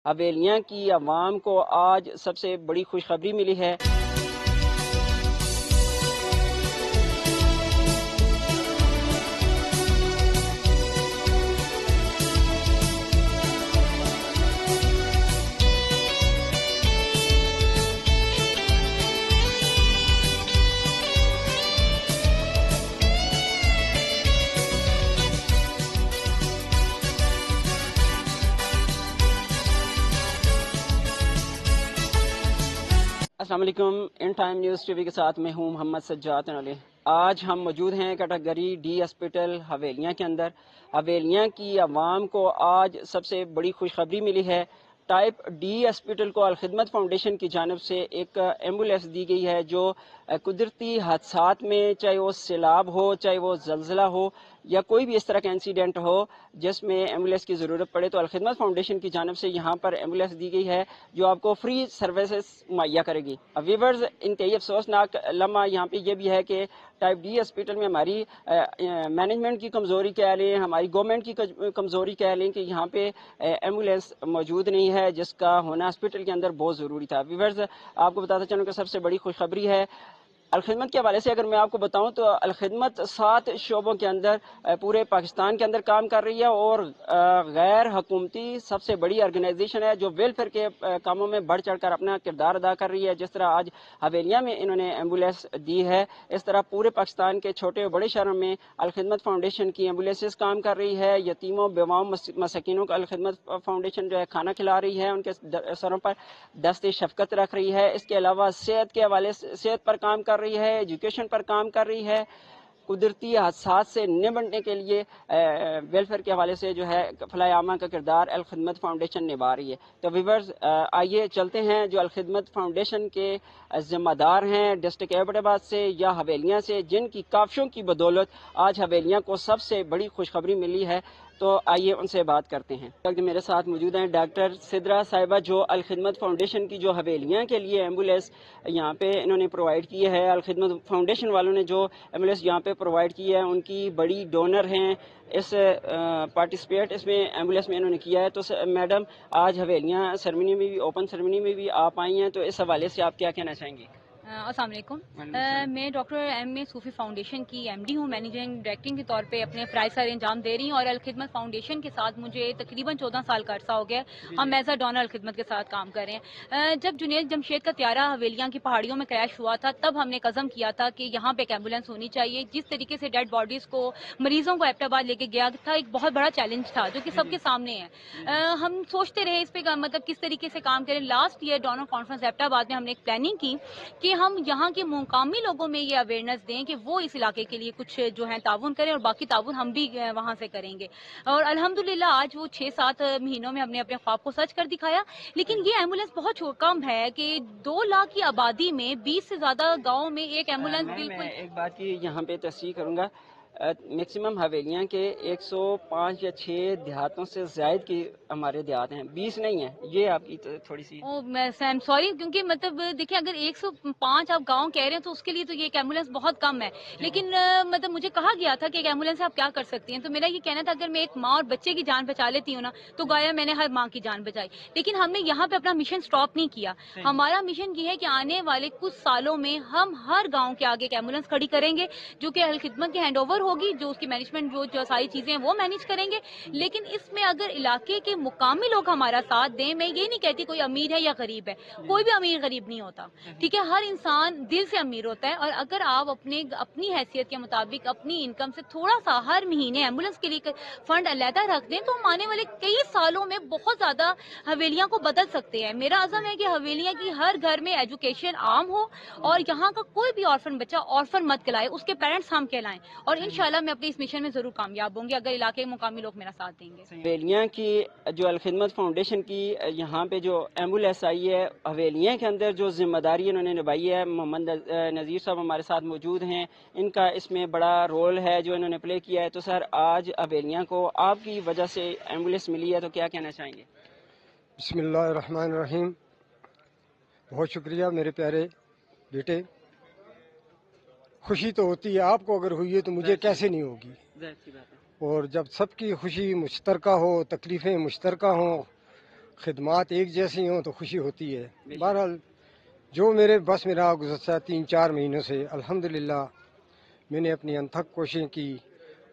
حویلیاں کی عوام کو آج سب سے بڑی خوشخبری ملی ہے۔ السلام علیکم، in time news T V کے ساتھ میں ہوں محمد سجاد علی۔ آج ہم موجود ہیں کیٹیگری ڈی ہاسپٹل حویلیاں کے اندر۔ حویلیاں کی عوام کو آج سب سے بڑی خوشخبری ملی ہے۔ ٹائپ ڈی ہاسپٹل کو الخدمت فاؤنڈیشن کی جانب سے ایک ایمبولینس دی گئی ہے جو قدرتی حادثات میں، چاہے وہ سیلاب ہو، چاہے وہ زلزلہ ہو یا کوئی بھی اس طرح کا انسیڈنٹ ہو جس میں ایمبولینس کی ضرورت پڑے، تو الخدمت فاؤنڈیشن کی جانب سے یہاں پر ایمبولینس دی گئی ہے جو آپ کو فری سروسز مہیا کرے گی۔ ویورز، انتہائی افسوسناک لمحہ یہاں پہ یہ بھی ہے کہ ٹائپ ڈی ہاسپٹل میں ہماری مینجمنٹ کی کمزوری کہہ لیں، ہماری گورنمنٹ کی کمزوری کہہ لیں کہ یہاں پہ ایمبولینس موجود نہیں ہے جس کا ہونا ہاسپٹل کے اندر بہت ضروری تھا۔ ویورز، آپ کو بتاتا چلوں کہ سب سے بڑی خوشخبری ہے الخدمت کے حوالے سے اگر میں آپ کو بتاؤں تو الخدمت 7 شعبوں کے اندر پورے پاکستان کے اندر کام کر رہی ہے اور غیر حکومتی سب سے بڑی آرگنائزیشن ہے جو ویلفیئر کے کاموں میں بڑھ چڑھ کر اپنا کردار ادا کر رہی ہے۔ جس طرح آج حویلیاں میں انہوں نے ایمبولینس دی ہے، اس طرح پورے پاکستان کے چھوٹے اور بڑے شہروں میں الخدمت فاؤنڈیشن کی ایمبولینسز کام کر رہی ہے۔ یتیموں، بیواؤں، مساکینوں کا الخدمت فاؤنڈیشن جو ہے کھانا کھلا رہی ہے، ان کے سروں پر دست شفقت رکھ رہی ہے۔ اس کے علاوہ صحت کے حوالے سے صحت پر کام کر رہی ہے، ایجوکیشن پر کام کر رہی ہے، قدرتی حادثات سے نمٹنے کے لیے ویلفیئر کے حوالے سے جو ہے فلاح عامہ کا کردار الخدمت فاؤنڈیشن نبھا رہی ہے۔ تو ویورز، آئیے چلتے ہیں جو الخدمت فاؤنڈیشن کے ذمہ دار ہیں ڈسٹرکٹ ایبٹ آباد سے یا حویلیاں سے، جن کی کاوشوں کی بدولت آج حویلیاں کو سب سے بڑی خوشخبری ملی ہے، تو آئیے ان سے بات کرتے ہیں۔ میرے ساتھ موجود ہیں ڈاکٹر سدرا صاحبہ جو الخدمت فاؤنڈیشن کی جو حویلیاں کے لیے ایمبولینس یہاں پہ انہوں نے پرووائڈ کی ہے، الخدمت فاؤنڈیشن والوں نے جو ایمبولینس یہاں پہ پرووائڈ کی ہے ان کی بڑی ڈونر ہیں، اس پارٹیسپیٹ اس میں ایمبولینس میں انہوں نے کیا ہے۔ تو میڈم، آج حویلیاں سرمنی میں بھی، اوپن سرمنی میں بھی آپ آئی ہیں، تو اس حوالے سے آپ کیا کہنا چاہیں گی؟ السلام علیکم، میں ڈاکٹر ایم اے صوفی فاؤنڈیشن کی ایم ڈی ہوں، مینیجنگ ڈائریکٹر کے طور پہ اپنے فرائض سر انجام دے رہی ہوں اور الخدمت فاؤنڈیشن کے ساتھ مجھے تقریباً 14 سال کا عرصہ ہو گیا ہے۔ ہم ایز اے ڈونر الخدمت کے ساتھ کام کر رہے ہیں۔ جب جنید جمشید کا طیارہ حویلیاں کی پہاڑیوں میں کریش ہوا تھا تب ہم نے ایک عزم کیا تھا کہ یہاں پہ ایک ایمبولینس ہونی چاہیے۔ جس طریقے سے ڈیڈ باڈیز کو، مریضوں کو ایبٹ آباد لے کے گیا تھا، ایک بہت بڑا چیلنج تھا جو کہ سب کے سامنے ہے۔ ہم سوچتے رہے اس پہ مطلب کس طریقے سے کام کریں۔ Last year donor conference Abbottabad میں ہم نے ایک پلاننگ کی کہ ہم یہاں کے مقامی لوگوں میں یہ اویئرنیس دیں کہ وہ اس علاقے کے لیے کچھ جو ہے تعاون کریں اور باقی تعاون ہم بھی وہاں سے کریں گے۔ اور الحمدللہ آج وہ 6-7 مہینوں میں ہم نے اپنے خواب کو سچ کر دکھایا۔ لیکن یہ ایمبولینس بہت کم ہے کہ 2 لاکھ کی آبادی میں 20 سے زیادہ گاؤں میں ایک ایمبولینس بالکل۔ میں ایک بات کی یہاں پہ تصحیح کروں گا، میکسیمم حویلیاں کے 105 یا 6 دیہاتوں سے زائد کی ہمارے دیہات ہیں، 20 نہیں ہیں۔ یہ آپ کی تھوڑی سی میں سوری، کیونکہ مطلب دیکھیں اگر 105 آپ گاؤں کہہ رہے ہیں تو اس کے لیے تو یہ ایک ایمبولینس بہت کم ہے۔ لیکن مطلب مجھے کہا گیا تھا کہ ایک ایمبولینس سے آپ کیا کر سکتی ہیں، تو میرا یہ کہنا تھا اگر میں ایک ماں اور بچے کی جان بچا لیتی ہوں نا تو گویا میں نے ہر ماں کی جان بچائی۔ لیکن ہم نے یہاں پہ اپنا مشن سٹاپ نہیں کیا۔ ہمارا مشن یہ ہے کہ آنے والے کچھ سالوں میں ہم ہر گاؤں کے آگے ایک ایمبولینس کھڑی کریں گے جو کہ الخدمت کی ہینڈ اوور ہوگی، جو اس کی مینجمنٹ جو ساری چیزیں ہیں وہ مینیج کریں گے۔ لیکن اس میں اگر علاقے کے مقامی لوگ ہمارا ساتھ دیں، میں یہ نہیں کہتی کوئی امیر ہے یا غریب ہے، کوئی بھی امیر غریب نہیں ہوتا، ٹھیک ہے، ہر انسان دل سے امیر ہوتا ہے۔ اور اگر آپ اپنی حیثیت کے مطابق اپنی انکم سے تھوڑا سا ہر مہینے ایمبولینس کے لیے فنڈ علیحدہ رکھ دیں تو ہم آنے والے کئی سالوں میں بہت زیادہ حویلیاں کو بدل سکتے ہیں۔ میرا عزم ہے کہ حویلیاں کی ہر گھر میں ایجوکیشن عام ہو اور یہاں کا کوئی بھی آرفن بچہ آرفن مت کہلائے، اس کے پیرنٹس ہم کہلائیں، اور انشاءاللہ میں اپنی اس مشن میں ضرور کامیاب ہوں گی اگر علاقے کے مقامی لوگ میرا ساتھ دیں گے۔ حویلیاں کی جو الخدمت فاؤنڈیشن کی یہاں پہ جو ایمبولینس آئی ہے، حویلیاں کے اندر جو ذمہ داری انہوں نے نبھائی ہے، محمد نذیر صاحب ہمارے ساتھ موجود ہیں، ان کا اس میں بڑا رول ہے جو انہوں نے پلے کیا ہے۔ تو سر، آج حویلیاں کو آپ کی وجہ سے ایمبولینس ملی ہے، تو کیا کہنا چاہیں گے؟ بسم اللہ الرحمن الرحیم۔ بہت شکریہ میرے پیارے بیٹے، خوشی تو ہوتی ہے، آپ کو اگر ہوئی ہے تو مجھے کیسے نہیں ہوگی۔ اور جب سب کی خوشی مشترکہ ہو، تکلیفیں مشترکہ ہوں، خدمات ایک جیسی ہوں تو خوشی ہوتی ہے. بہرحال جو میرے بس میں رہا گزشتہ 3-4 مہینوں سے الحمدللہ میں نے اپنی انتھک کوششیں کی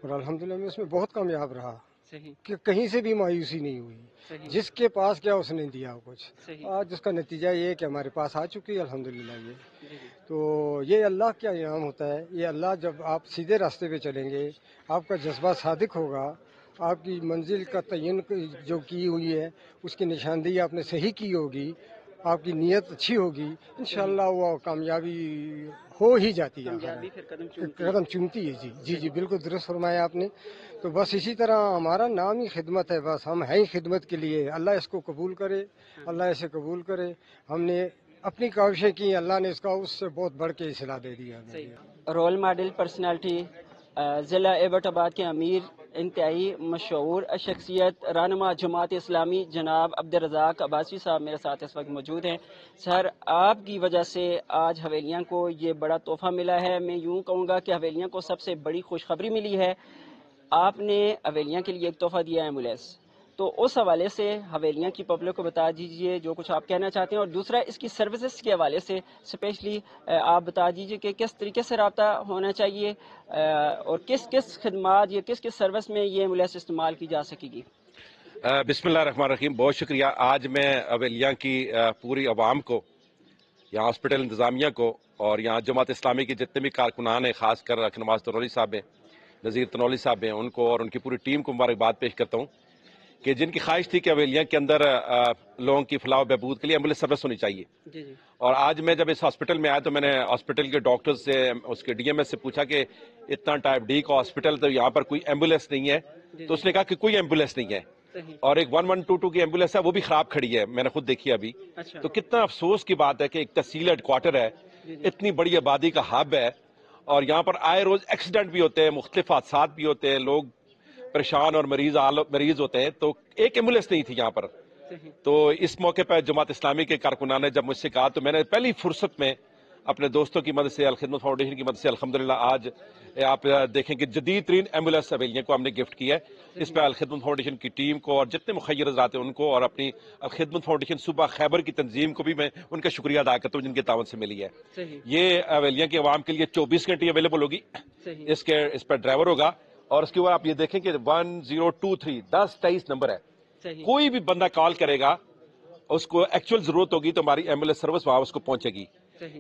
اور الحمدللہ میں اس میں بہت کامیاب رہا کہ کہیں سے بھی مایوسی نہیں ہوئی. جس کے پاس کیا اس نے دیا کچھ. آج اس کا نتیجہ یہ ہے کہ ہمارے پاس آ چکی ہے الحمدللہ. یہ تو یہ اللہ کا انعام ہوتا ہے. یہ اللہ جب آپ سیدھے راستے پہ چلیں گے، آپ کا جذبہ صادق ہوگا، آپ کی منزل کا تعین جو کی ہوئی ہے اس کی نشاندہی آپ نے صحیح کی ہوگی، آپ کی نیت اچھی ہوگی، انشاءاللہ وہ کامیابی ہو ہی جاتی ہے. قدم چومتی ہے. جی بالکل درست فرمایا آپ نے. تو بس اسی طرح ہمارا نام ہی خدمت ہے. بس ہم ہیں ہی خدمت کے لیے. اللہ اس کو قبول کرے، اللہ اسے قبول کرے. ہم نے اپنی کاوشیں کی، اللہ نے اس سے بہت بڑھ کے اصلاح دے دیا. رول ماڈل پرسنالٹی، ضلع ایبٹ آباد کے امیر، انتہائی مشہور شخصیت، رہنما جماعت اسلامی جناب عبدالرزاق عباسی صاحب میرے ساتھ اس وقت موجود ہیں. سر، آپ کی وجہ سے آج حویلیاں کو یہ بڑا تحفہ ملا ہے. میں یوں کہوں گا کہ حویلیاں کو سب سے بڑی خوشخبری ملی ہے. آپ نے حویلیاں کے لیے ایک تحفہ دیا ہے ایمبولینس. تو اس حوالے سے حویلیاں کی پبلک کو بتا دیجئے جو کچھ آپ کہنا چاہتے ہیں، اور دوسرا اس کی سروسز کے حوالے سے اسپیشلی آپ بتا دیجئے کہ کس طریقے سے رابطہ ہونا چاہیے اور کس کس خدمات یا کس کس سروس میں یہ ایمبولینس استعمال کی جا سکے گی. بسم اللہ الرحمن الرحیم. بہت شکریہ. آج میں حویلیاں کی پوری عوام کو، یہاں ہاسپٹل انتظامیہ کو، اور یہاں جماعت اسلامی کے جتنے بھی کارکنان ہیں، خاص کر نواز تنولی صاحب ہیں، نذیر تنولی صاحب ہیں، ان کو اور ان کی پوری ٹیم کو مبارکباد پیش کرتا ہوں کہ جن کی خواہش تھی کہ حویلیاں کے اندر لوگوں کی فلاح و بہبود کے لیے ایمبولینس سروس ہونی چاہیے. اور آج میں جب اس ہاسپٹل میں آیا تو میں نے ہاسپٹل کے ڈاکٹر سے، اس کے ڈی ایم ایس سے پوچھا کہ اتنا ٹائپ ڈی کا ہاسپٹل تو یہاں پر کوئی ایمبولینس نہیں ہے. تو اس نے کہا کہ کوئی ایمبولینس نہیں ہے، اور ایک 1122 کی ایمبولینس ہے وہ بھی خراب کھڑی ہے. میں نے خود دیکھی ابھی. تو کتنا افسوس کی بات ہے کہ ایک تحصیل ہیڈ کوارٹر ہے، اتنی بڑی آبادی کا ہب ہے، اور یہاں پر آئے روز ایکسیڈنٹ بھی ہوتے ہیں، مختلف حادثات بھی ہوتے ہیں، لوگ پریشان اور مریض ہوتے ہیں. تو ایک ایمبولینس نہیں تھی یہاں پر. تو اس موقع پر جماعت اسلامی کے کارکنان نے جب مجھ سے کہا تو میں نے پہلی فرصت میں اپنے دوستوں کی مدد سے، الخدمت فاؤنڈیشن کی مدد سے، الحمدللہ آج آپ دیکھیں کہ جدید ترین ایمبولینس حویلیوں کو ہم نے گفٹ کی ہے. اس پہ الخدمت فاؤنڈیشن کی ٹیم کو اور جتنے مخیر حضرات ہیں ان کو، اور اپنی الخدمت فاؤنڈیشن صوبہ خیبر کی تنظیم کو بھی میں ان کا شکریہ ادا کرتا ہوں جن کے تعاون سے ملی ہے. یہ حویلیاں کے عوام کے لیے 24 گھنٹے اویلیبل ہوگی. اس پر ڈرائیور ہوگا، اور اس کے بعد آپ یہ دیکھیں کہ 1023 1023 نمبر ہے. کوئی بھی بندہ کال کرے گا، اس کو ایکچوئل ضرورت ہوگی تو ہماری ایمبولینس سروس وہاں اس کو پہنچے گی.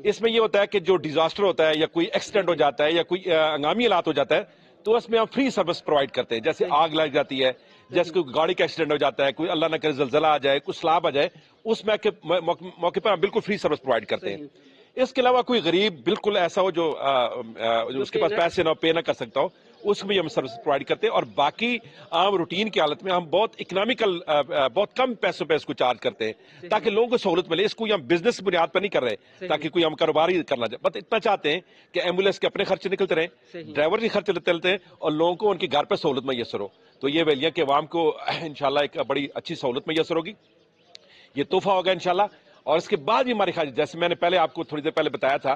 اس میں یہ ہوتا ہے کہ جو ڈیزاسٹر ہوتا ہے یا کوئی ایکسیڈنٹ ہو جاتا ہے یا کوئی ہنگامی حالات ہو جاتا ہے تو اس میں ہم فری سروس پرووائڈ کرتے ہیں. جیسے آگ لگ جاتی ہے، جیسے کوئی گاڑی کا ایکسیڈنٹ ہو جاتا ہے، کوئی اللہ نہ کرے زلزلہ آ جائے، کوئی سیلاب آ جائے، اس موقع پر ہم بالکل فری سروس پرووائڈ کرتے ہیں. اس کے علاوہ کوئی غریب بالکل ایسا ہو جو اس کے پاس پیسے نہ پے نہ کر سکتا ہو، اس کو بھی ہم سروس پرووائڈ کرتے ہیں. اور باقی عام روٹین کی حالت میں ہم بہت اکنامیکل، بہت کم پیسوں پہ اس کو چارج کرتے ہیں تاکہ لوگوں کو سہولت ملے. اس کو ہم بزنس بنیاد پر نہیں کر رہے تاکہ کوئی ہم کاروبار ہی کرنا چاہے، بس اتنا چاہتے ہیں کہ ایمبولینس کے اپنے خرچے نکلتے رہیں، ڈرائیور کے خرچے چلتے ہیں، اور لوگوں کو ان کے گھر پہ سہولت میسر ہو. تو یہ حویلیاں کے عوام کو انشاءاللہ ایک بڑی اچھی سہولت میسر ہوگی. یہ تحفہ ہوگا انشاءاللہ. اور اس کے بعد بھی ہماری خواہش، جیسے میں نے پہلے آپ کو تھوڑی دیر پہلے بتایا تھا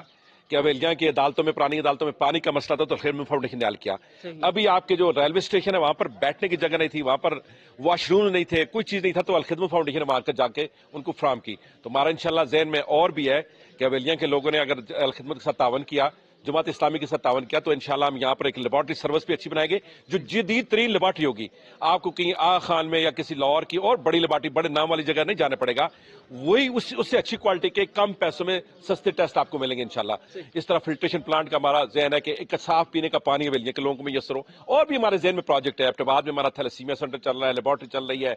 کہ حویلیاں کی عدالتوں میں، پرانی عدالتوں میں پانی کا مسئلہ تھا تو خدمت فاؤنڈیشن نے حل کیا. ابھی آپ کے جو ریلوے اسٹیشن ہے وہاں پر بیٹھنے کی جگہ نہیں تھی، وہاں پر واش روم نہیں تھے، کوئی چیز نہیں تھا، تو الخدمت فاؤنڈیشن نے وہاں کر جا کے ان کو فراہم کی. تو ہمارا انشاءاللہ ذہن میں اور بھی ہے کہ حویلیاں کے لوگوں نے اگر الخدمت کے ساتھ تعاون کیا، جماعت اسلامی کے ساتھ تعاون کیا، تو انشاءاللہ ہم یہاں پر ایک لیبارٹری سروس بھی اچھی بنائیں گے جو جدید ترین لیبارٹری ہوگی. آپ کو کہیں آغا خان میں یا کسی لاہور کی اور بڑی لیبارٹری، بڑے نام والی جگہ نہیں جانا پڑے گا. وہی اس سے اچھی کوالٹی کے کم پیسوں میں سستے ٹیسٹ آپ کو ملیں گے انشاءاللہ. اس طرح فلٹریشن پلانٹ کا ہمارا ذہن ہے کہ ایک صاف پینے کا پانی حویلیوں کے لوگوں کو میسر ہو. اور بھی ہمارے ذہن میں پروجیکٹ ہے. ایبٹآباد میں ہمارا تھیلیسیمیا سینٹر چل رہا ہے، لیبارٹری چل رہی ہے،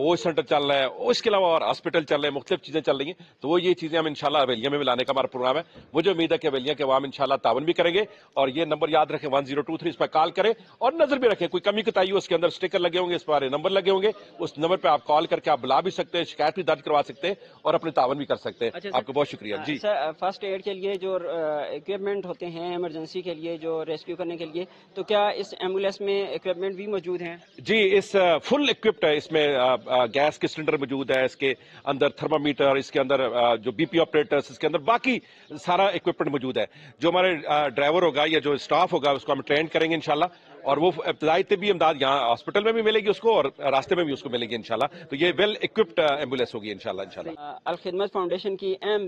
وہ سینٹر چل رہا ہے، اس کے علاوہ اور ہاسپٹل چل رہے ہیں، مختلف چیزیں چل رہی ہیں. تو وہ یہ چیزیں ہم انشاءاللہ حویلیوں میں لانے کا ہمارا پروگرام ہے. مجھے امید ہے کہ حویلیوں کے عوام انشاءاللہ تعاون بھی کریں گے. اور یہ نمبر یاد رکھیں 1023، اس پر کال کریں اور نظر بھی رکھیں. کوئی کمی کوتاہی ہو، اس کے اندر اسٹیکر لگے ہوں گے، اس پر نمبر لگے ہوں گے، اس نمبر پہ آپ کال کر کے آپ بلا بھی سکتے ہیں، شکایت بھی درج کروا سکتے ہیں اور اپنے تعاون بھی کر سکتے ہیں. آپ کو بہت شکریہ. جی سر، فرسٹ ایڈ کے لیے جو اکوپمنٹ ہوتے ہیں ایمرجنسی کے لیے، جو ریسکیو کرنے کے لیے، تو کیا اس ایمبولینس میں اکوپمنٹ بھی موجود ہیں؟ جی، اس فل اکوپڈ ہے. اس میں گیس کے سلنڈر موجود ہے، اس کے اندر تھرمامیٹر، اس کے اندر جو بی پی آپریٹرز، اس کے اندر باقی سارا اکوپمنٹ موجود ہے. جو ہمارے ڈرائیور ہوگا یا جو اسٹاف ہوگا اس کو ہم ٹرین کریں گے انشاءاللہ. اور وہ ابتدائی طبی امداد یہاں ہاسپٹل میں بھی ملے گی اس کو اور راستے میں بھی اس کو ملے گی انشاءاللہ. تو یہ ویل اکوپڈ ایمبولینس ہوگی انشاءاللہ. الخدمت فاؤنڈیشن کی اہم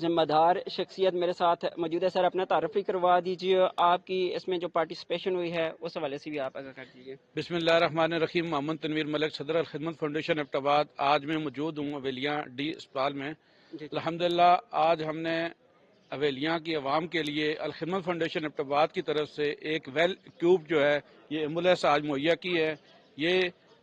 ذمہ دار شخصیت میرے ساتھ موجود ہے. سر اپنا تعارفی کروا دیجیے, آپ کی اس میں جو پارٹیسپیشن ہوئی ہے اس حوالے سے بھی آپ آگاہ کر دیجیے. بسم اللہ الرحمن الرحیم. محمد تنویر ملک, صدر الخدمت فاؤنڈیشن ایبٹ آباد. آج میں موجود ہوں حویلیاں ڈی اسپتال میں. الحمدللہ آج ہم نے حویلیاں کی عوام کے لیے الخدمت فاؤنڈیشن ایبٹ آباد کی طرف سے ایک ویل اکوپڈ جو ہے یہ ایمبولینس آج مہیا کی ہے. یہ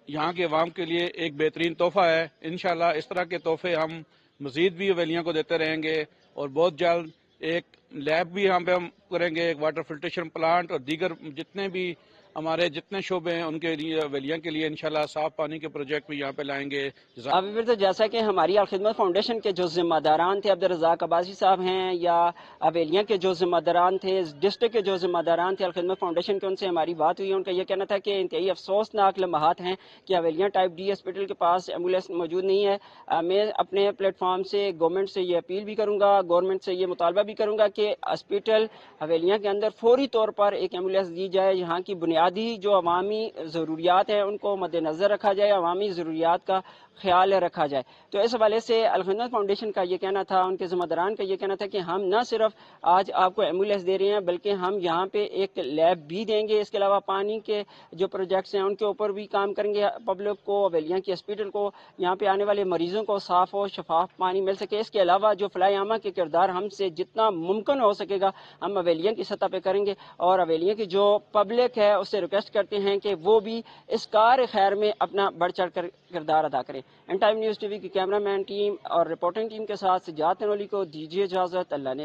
یہاں کے عوام کے لیے ایک بہترین تحفہ ہے. انشاءاللہ اس طرح کے تحفے ہم مزید بھی حویلیاں کو دیتے رہیں گے, اور بہت جلد ایک لیب بھی یہاں پہ ہم کریں گے, ایک واٹر فلٹریشن پلانٹ, اور دیگر جتنے بھی ہمارے جتنے شعبے ہیں ان کے لیے حویلیاں کے لیے انشاءاللہ صاف پانی کے پروجیکٹ بھی یہاں پہ لائیں گے. تو جیسا کہ ہماری الخدمت فاؤنڈیشن کے جو ذمہ داران تھے عبدالرزاق عباسی صاحب ہیں, یا حویلیاں کے جو ذمہ داران تھے, ڈسٹرکٹ کے جو ذمہ داران تھے الخدمت فاؤنڈیشن کے, ان سے ہماری بات ہوئی. ان کا یہ کہنا تھا کہ انتہائی افسوسناک لمحات ہیں کہ حویلیاں ٹائپ ڈی ہاسپٹل کے پاس ایمبولینس موجود نہیں ہے. میں اپنے پلیٹ فارم سے گورنمنٹ سے یہ اپیل بھی کروں گا, گورنمنٹ سے یہ مطالبہ بھی کروں گا کہ ہاسپٹل حویلیاں کے اندر فوری طور پر ایک ایمبولینس دی جائے. یہاں کی بنیادی جو عوامی ضروریات ہیں ان کو مد نظر رکھا جائے, عوامی ضروریات کا خیال رکھا جائے. تو اس حوالے سے الخدمت فاؤنڈیشن کا یہ کہنا تھا, ان کے ذمہ داران کا یہ کہنا تھا کہ ہم نہ صرف آج آپ کو ایمبولینس دے رہے ہیں بلکہ ہم یہاں پہ ایک لیب بھی دیں گے. اس کے علاوہ پانی کے جو پروجیکٹس ہیں ان کے اوپر بھی کام کریں گے. پبلک کو, حویلیاں کی ہاسپٹل کو, یہاں پہ آنے والے مریضوں کو صاف و شفاف پانی مل سکے. اس کے علاوہ جو فلاح عامہ کے کردار ہم سے جتنا ممکن ہو سکے گا ہم حویلیاں کی سطح پہ کریں گے, اور حویلیاں کی جو پبلک ہے اس سے ریکویسٹ کرتے ہیں کہ وہ بھی اس کار خیر میں اپنا بڑھ چڑھ کر کردار ادا کریں. In time news T V کی کیمرہ مین ٹیم اور رپورٹنگ ٹیم کے ساتھ سجاد تنولی کو دیجیے اجازت. اللہ نے